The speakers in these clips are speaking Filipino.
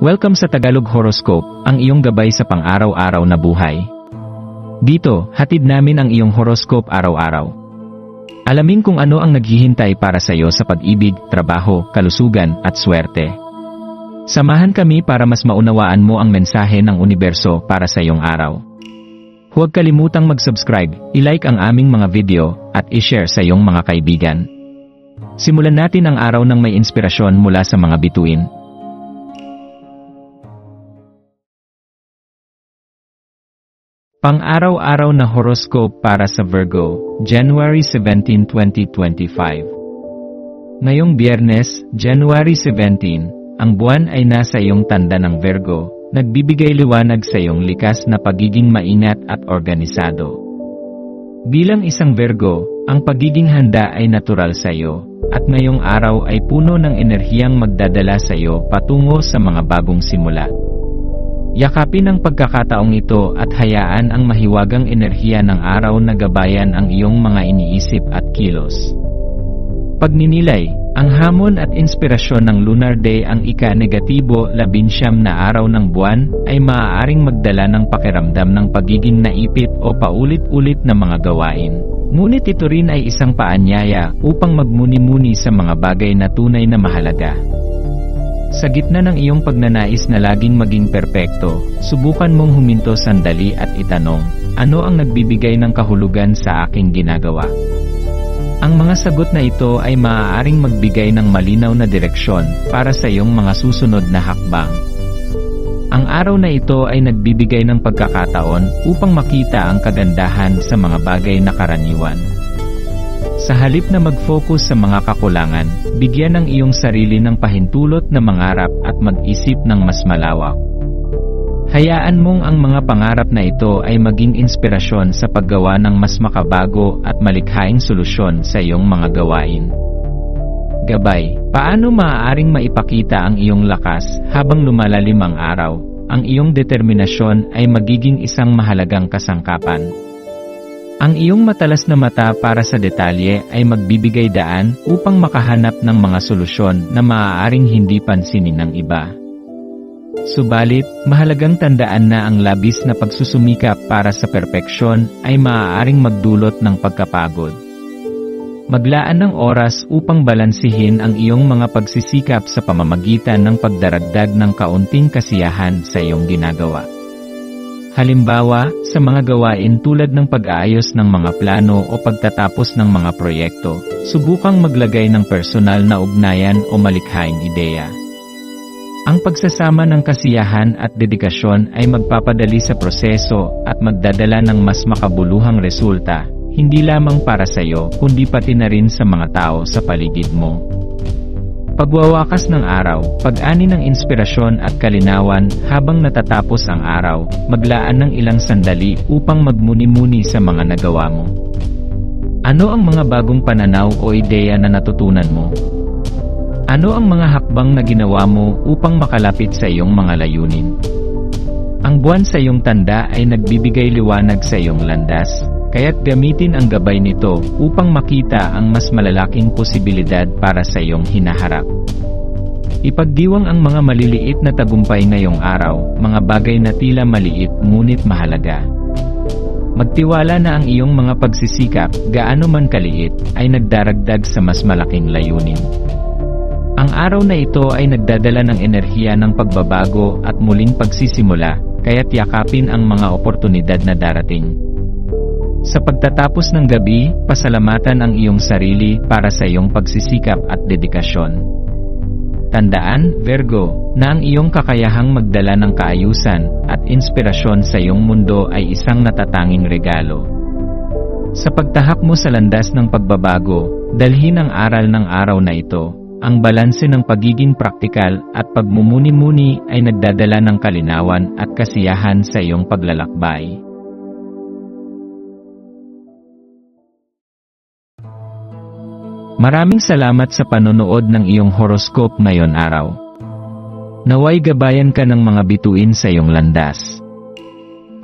Welcome sa Tagalog Horoscope, ang iyong gabay sa pang-araw-araw na buhay. Dito, hatid namin ang iyong horoscope araw-araw. Alamin kung ano ang naghihintay para sa iyo sa pag-ibig, trabaho, kalusugan, at swerte. Samahan kami para mas maunawaan mo ang mensahe ng universo para sa iyong araw. Huwag kalimutang mag-subscribe, i-like ang aming mga video, at i-share sa iyong mga kaibigan. Simulan natin ang araw ng may inspirasyon mula sa mga bituin. Pang-araw-araw na horoscope para sa Virgo, January 17, 2025. Ngayong Biyernes, January 17, ang buwan ay nasa iyong tanda ng Virgo, nagbibigay liwanag sa iyong likas na pagiging maingat at organisado. Bilang isang Virgo, ang pagiging handa ay natural sa iyo, at ngayong araw ay puno ng enerhiyang magdadala sa iyo patungo sa mga bagong simula. Yakapin ang pagkakataong ito at hayaan ang mahiwagang enerhiya ng araw na gabayan ang iyong mga iniisip at kilos. Pagninilay, ang hamon at inspirasyon ng Lunar Day ang ika-negatibo 19 na araw ng buwan ay maaaring magdala ng pakiramdam ng pagiging naipit o paulit-ulit na mga gawain. Ngunit ito rin ay isang paanyaya upang magmuni-muni sa mga bagay na tunay na mahalaga. Sa gitna ng iyong pagnanais na laging maging perpekto, subukan mong huminto sandali at itanong, ano ang nagbibigay ng kahulugan sa aking ginagawa? Ang mga sagot na ito ay maaaring magbigay ng malinaw na direksyon para sa iyong mga susunod na hakbang. Ang araw na ito ay nagbibigay ng pagkakataon upang makita ang kagandahan sa mga bagay na karaniwan. Sa halip na mag-focus sa mga kakulangan, bigyan ng iyong sarili ng pahintulot na mangarap at mag-isip ng mas malawak. Hayaan mong ang mga pangarap na ito ay maging inspirasyon sa paggawa ng mas makabago at malikhaing solusyon sa iyong mga gawain. Gabay, paano maaaring maipakita ang iyong lakas habang lumalalim ang araw? Ang iyong determinasyon ay magiging isang mahalagang kasangkapan. Ang iyong matalas na mata para sa detalye ay magbibigay daan upang makahanap ng mga solusyon na maaaring hindi pansinin ng iba. Subalit, mahalagang tandaan na ang labis na pagsusumikap para sa perpeksyon ay maaaring magdulot ng pagkapagod. Maglaan ng oras upang balansihin ang iyong mga pagsisikap sa pamamagitan ng pagdaragdag ng kaunting kasiyahan sa iyong ginagawa. Halimbawa, sa mga gawain tulad ng pag-aayos ng mga plano o pagtatapos ng mga proyekto, subukang maglagay ng personal na ugnayan o malikhaing ideya. Ang pagsasama ng kasiyahan at dedikasyon ay magpapadali sa proseso at magdadala ng mas makabuluhang resulta, hindi lamang para sa iyo kundi pati na rin sa mga tao sa paligid mo. Pagwawakas ng araw, pag-ani ng inspirasyon at kalinawan habang natatapos ang araw, maglaan ng ilang sandali upang magmuni-muni sa mga nagawa mo. Ano ang mga bagong pananaw o ideya na natutunan mo? Ano ang mga hakbang na ginawa mo upang makalapit sa iyong mga layunin? Ang buwan sa iyong tanda ay nagbibigay liwanag sa iyong landas, kaya't gamitin ang gabay nito upang makita ang mas malalaking posibilidad para sa iyong hinaharap. Ipagdiwang ang mga maliliit na tagumpay ngayong araw, mga bagay na tila maliit ngunit mahalaga. Magtiwala na ang iyong mga pagsisikap, gaano man kaliit, ay nagdaragdag sa mas malaking layunin. Ang araw na ito ay nagdadala ng enerhiya ng pagbabago at muling pagsisimula, kaya't yakapin ang mga oportunidad na darating. Sa pagtatapos ng gabi, pasalamatan ang iyong sarili para sa iyong pagsisikap at dedikasyon. Tandaan, Virgo, na ang iyong kakayahang magdala ng kaayusan at inspirasyon sa iyong mundo ay isang natatanging regalo. Sa pagtahak mo sa landas ng pagbabago, dalhin ang aral ng araw na ito. Ang balanse ng pagiging praktikal at pagmumuni-muni ay nagdadala ng kalinawan at kasiyahan sa iyong paglalakbay. Maraming salamat sa panonood ng iyong horoscope ngayon araw. Naway gabayan ka ng mga bituin sa iyong landas.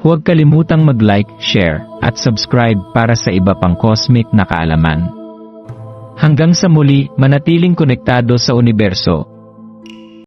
Huwag kalimutang mag-like, share, at subscribe para sa iba pang cosmic na kaalaman. Hanggang sa muli, manatiling konektado sa universo.